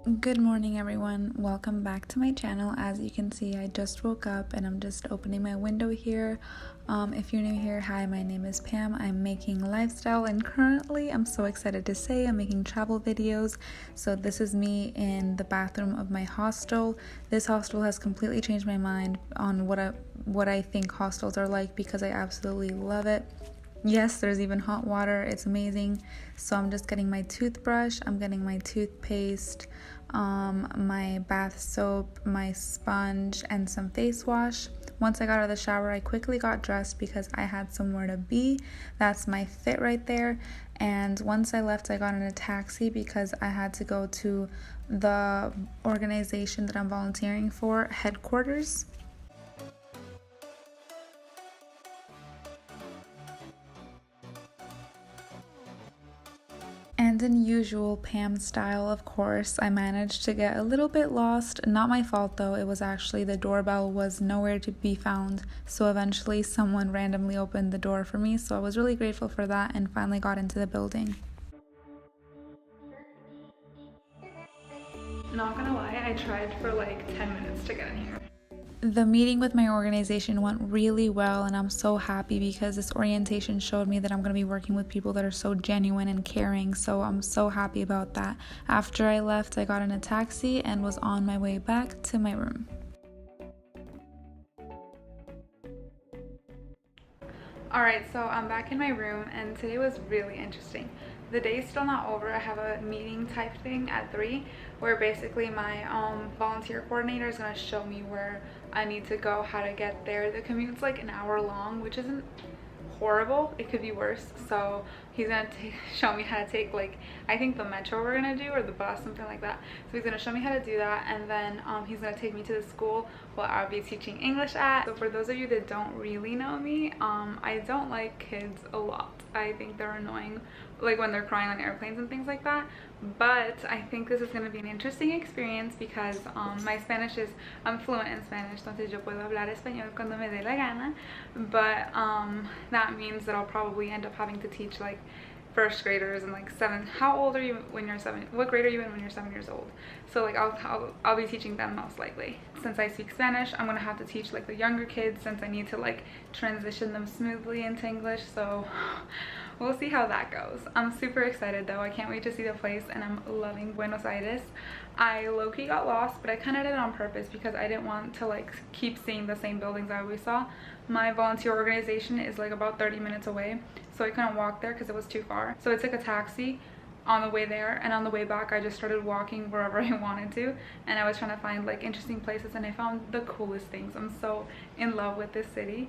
Good morning everyone, welcome back to my channel. As you can see, I just woke up and I'm just opening my window here. If you're new here, hi, my name is Pam. I'm making lifestyle and currently I'm so excited to say I'm making travel videos. So this is me in the bathroom of my hostel. This hostel has completely changed my mind on what I think hostels are like because I absolutely love it. Yes, there's even hot water. It's amazing. So I'm just getting my toothbrush, I'm getting my toothpaste, my bath soap, my sponge, and some face wash. Once I got out of the shower, I quickly got dressed because I had somewhere to be. That's my fit right there. And once I left, I got in a taxi because I had to go to the organization that I'm volunteering for, headquarters. And in usual Pam style, of course, I managed to get a little bit lost. Not my fault though, it was actually the doorbell was nowhere to be found. So eventually someone randomly opened the door for me, so I was really grateful for that and finally got into the building. Not gonna lie, I tried for like 10 minutes to get in here. The meeting with my organization went really well and I'm so happy because this orientation showed me that I'm going to be working with people that are so genuine and caring, so I'm so happy about that. After I left, I got in a taxi and was on my way back to my room. Alright, so I'm back in my room and today was really interesting. The day's still not over. I have a meeting type thing at 3 where basically my volunteer coordinator is going to show me where I need to go, how to get there. The commute's like an hour long, which isn't horrible. It could be worse. So he's gonna show me how to take, like, I think the metro we're gonna do, or the bus, something like that. So he's gonna show me how to do that, and then he's gonna take me to the school where I'll be teaching English at. So for those of you that don't really know me, I don't like kids a lot. I think they're annoying, like when they're crying on airplanes and things like that. But I think this is going to be an interesting experience because my Spanish is, I'm fluent in Spanish, entonces yo puedo hablar español cuando me dé la gana. But that means that I'll probably end up having to teach like first graders and like how old are you when you're 7? What grade are you in when you're 7 years old? So like I'll be teaching them most likely. Since I speak Spanish, I'm gonna have to teach like the younger kids since I need to like transition them smoothly into English. So we'll see how that goes. I'm super excited though. I can't wait to see the place and I'm loving Buenos Aires. I low-key got lost, but I kind of did it on purpose because I didn't want to like keep seeing the same buildings I always saw. My volunteer organization is like about 30 minutes away, so I couldn't walk there because it was too far. So I took a taxi on the way there, and on the way back I just started walking wherever I wanted to, and I was trying to find like interesting places, and I found the coolest things. I'm so in love with this city.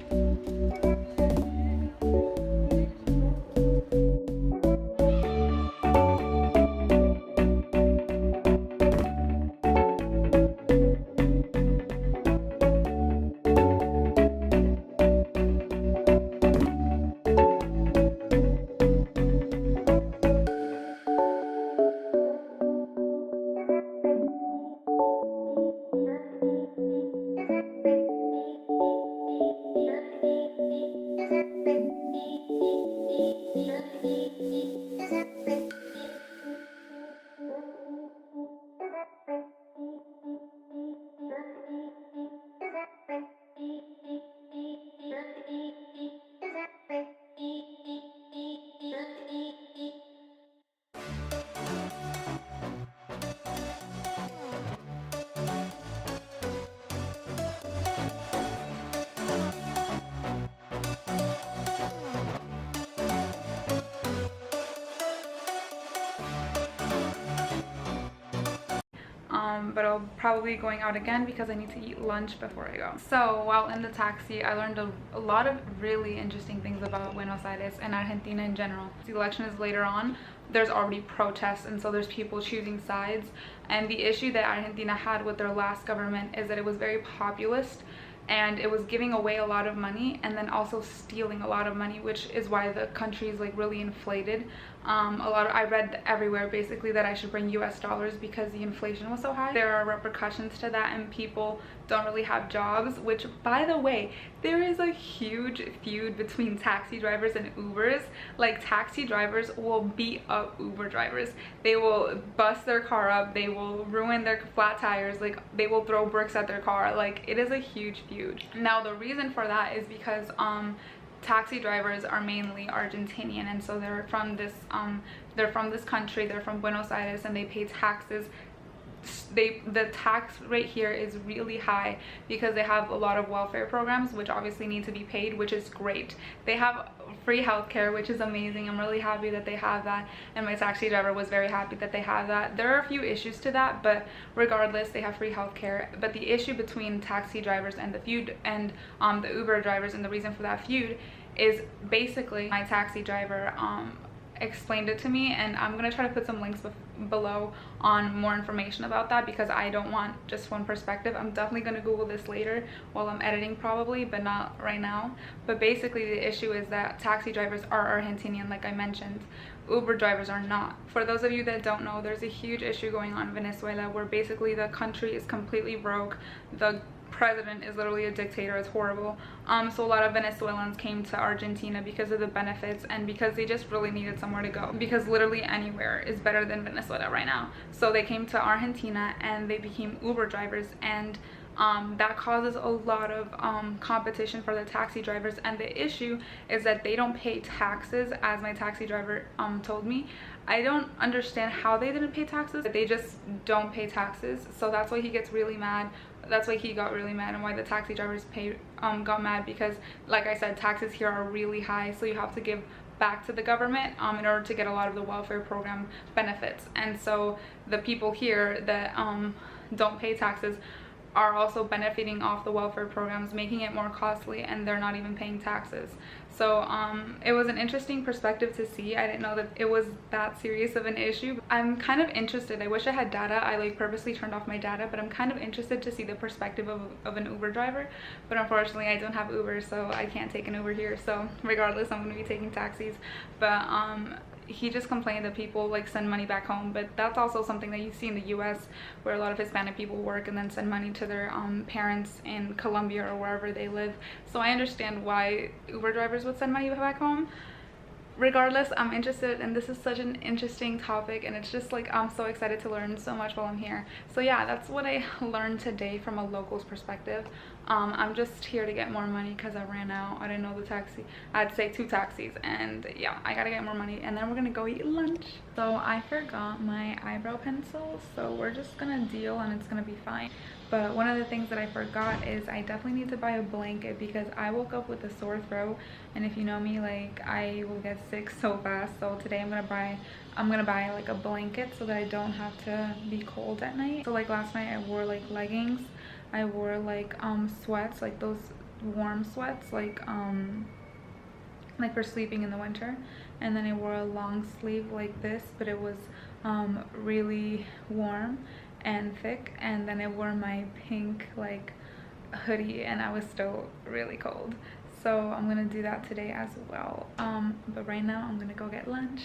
But I'll probably be going out again because I need to eat lunch before I go. So while in the taxi, I learned a lot of really interesting things about Buenos Aires and Argentina in general. The election is later on. There's already protests, and so there's people choosing sides. And the issue that Argentina had with their last government is that it was very populist, and it was giving away a lot of money and then also stealing a lot of money, which is why the country is like really inflated. I read everywhere basically that I should bring US dollars because the inflation was so high. There are repercussions to that, and people don't really have jobs, which, by the way, there is a huge feud between taxi drivers and Ubers. Like, taxi drivers will beat up Uber drivers. They will bust their car up, they will ruin their flat tires, like they will throw bricks at their car. Like, it is a huge feud. Now, the reason for that is because taxi drivers are mainly Argentinian, and so they're from this country, they're from Buenos Aires, and they pay taxes. The tax rate here is really high because they have a lot of welfare programs, which obviously need to be paid, which is great. They have free healthcare, which is amazing. I'm really happy that they have that, and my taxi driver was very happy that they have that. There are a few issues to that, but regardless, they have free healthcare. But the issue between taxi drivers and the feud and the Uber drivers, and the reason for that feud, is basically my taxi driver explained it to me, and I'm gonna try to put some links below on more information about that, because I don't want just one perspective. I'm definitely gonna Google this later while I'm editing probably, but not right now. But basically the issue is that taxi drivers are Argentinian, like I mentioned. Uber drivers are not. For those of you that don't know, there's a huge issue going on in Venezuela where basically the country is completely broke. The president is literally a dictator. It's horrible. So a lot of Venezuelans came to Argentina because of the benefits and because they just really needed somewhere to go, because literally anywhere is better than Venezuela right now. So they came to Argentina and they became Uber drivers, and that causes a lot of competition for the taxi drivers. And the issue is that they don't pay taxes, as my taxi driver told me. I don't understand how they didn't pay taxes. They just don't pay taxes, so that's why he gets really mad. That's why he got really mad, and why the taxi drivers got mad, because like I said, taxes here are really high, so you have to give back to the government in order to get a lot of the welfare program benefits. And so the people here that don't pay taxes are also benefiting off the welfare programs, making it more costly, and they're not even paying taxes. So it was an interesting perspective to see. I didn't know that it was that serious of an issue. I'm kind of interested. I wish I had data. I like purposely turned off my data, but I'm kind of interested to see the perspective of an Uber driver. But unfortunately, I don't have Uber, so I can't take an Uber here. So regardless, I'm going to be taking taxis. But he just complained that people like send money back home, but that's also something that you see in the US, where a lot of Hispanic people work and then send money to their parents in Colombia or wherever they live. So I understand why Uber drivers would send money back home. Regardless, I'm interested, and this is such an interesting topic, and it's just like I'm so excited to learn so much while I'm here. So yeah, that's what I learned today from a local's perspective. I'm just here to get more money because I ran out. I didn't know the taxi. I'd say 2 taxis, and yeah, I gotta get more money, and then we're gonna go eat lunch. So I forgot my eyebrow pencil, so we're just gonna deal and it's gonna be fine. But one of the things that I forgot is I definitely need to buy a blanket, because I woke up with a sore throat, and if you know me, like I will get sick so fast. So today I'm gonna buy like a blanket so that I don't have to be cold at night. So like last night I wore like leggings, I wore like sweats, like those warm sweats, like for sleeping in the winter, and then I wore a long sleeve like this, but it was really warm and thick, and then I wore my pink like hoodie, and I was still really cold. So I'm gonna do that today as well. But right now I'm gonna go get lunch.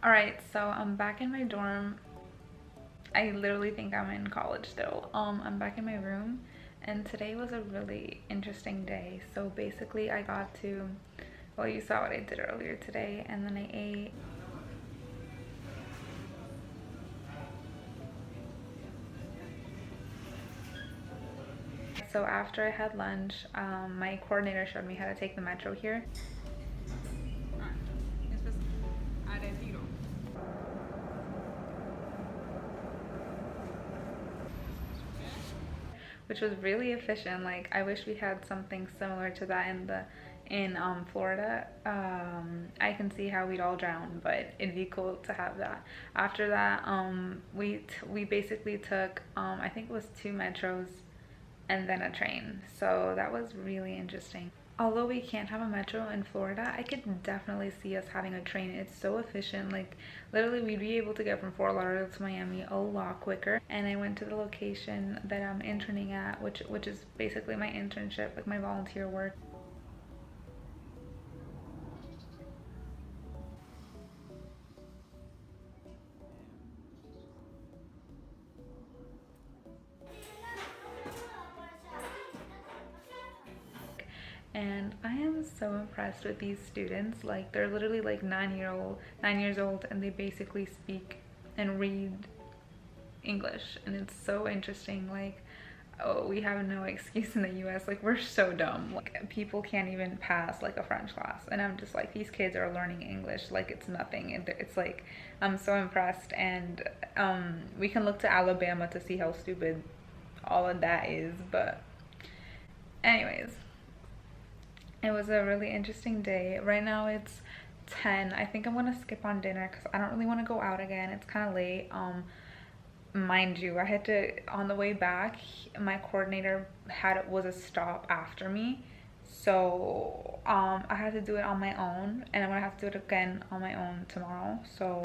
Alright, so I'm back in my dorm. I literally think I'm in college still. I'm back in my room, and today was a really interesting day. So basically I got to, well, you saw what I did earlier today, and then I ate. So after I had lunch, my coordinator showed me how to take the metro here. Which was really efficient. Like, I wish we had something similar to that in Florida. I can see how we'd all drown, but it'd be cool to have that. After that, we basically took I think it was 2 metros and then a train. So that was really interesting. Although we can't have a metro in Florida, I could definitely see us having a train. It's so efficient. Like, literally we'd be able to get from Fort Lauderdale to Miami a lot quicker. And I went to the location that I'm interning at, which is basically my internship, like my volunteer work. impressed with these students. Like, they're literally like 9 years old, and they basically speak and read English, and it's so interesting. Like, oh, we have no excuse in the US. Like, we're so dumb. Like, people can't even pass like a French class, and I'm just like, these kids are learning English like it's nothing. And it's like, I'm so impressed. And we can look to Alabama to see how stupid all of that is. But anyways, it was a really interesting day. Right now it's 10. I think I'm gonna skip on dinner because I don't really want to go out again. It's kind of late. Mind you, I had to, on the way back, my coordinator was a stop after me, so I had to do it on my own, and I'm gonna have to do it again on my own tomorrow. So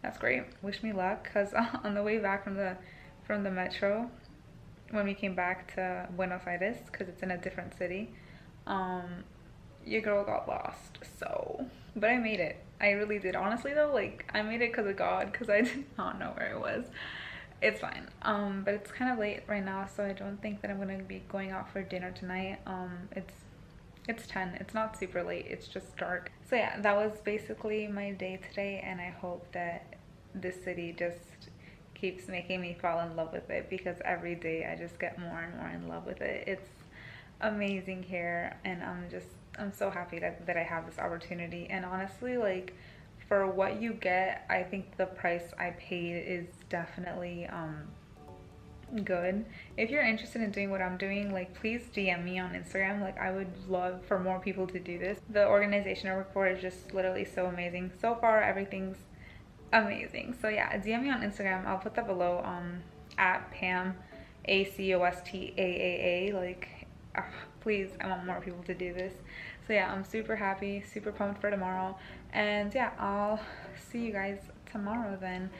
that's great. Wish me luck, because on the way back from the metro, when we came back to Buenos Aires, because it's in a different city, your girl got lost. So, but I made it. I really did. Honestly though, like, I made it because of God, because I did not know where it was. It's fine. But it's kind of late right now, so I don't think that I'm gonna be going out for dinner tonight. It's 10. It's not super late. It's just dark. So yeah, that was basically my day today, and I hope that this city just keeps making me fall in love with it, because every day I just get more and more in love with it. It's amazing here, and I'm so happy that I have this opportunity. And honestly, like, for what you get, I think the price I paid is definitely good. If you're interested in doing what I'm doing, like, please DM me on Instagram. Like, I would love for more people to do this. The organization I work for is just literally so amazing. So far, everything's amazing. So yeah, DM me on Instagram. I'll put that below, at Pam ACOSTAAA. Like, please, I want more people to do this. So yeah, I'm super happy, super pumped for tomorrow. And yeah, I'll see you guys tomorrow then.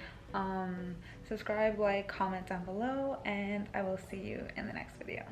Subscribe, like, comment down below, and I will see you in the next video.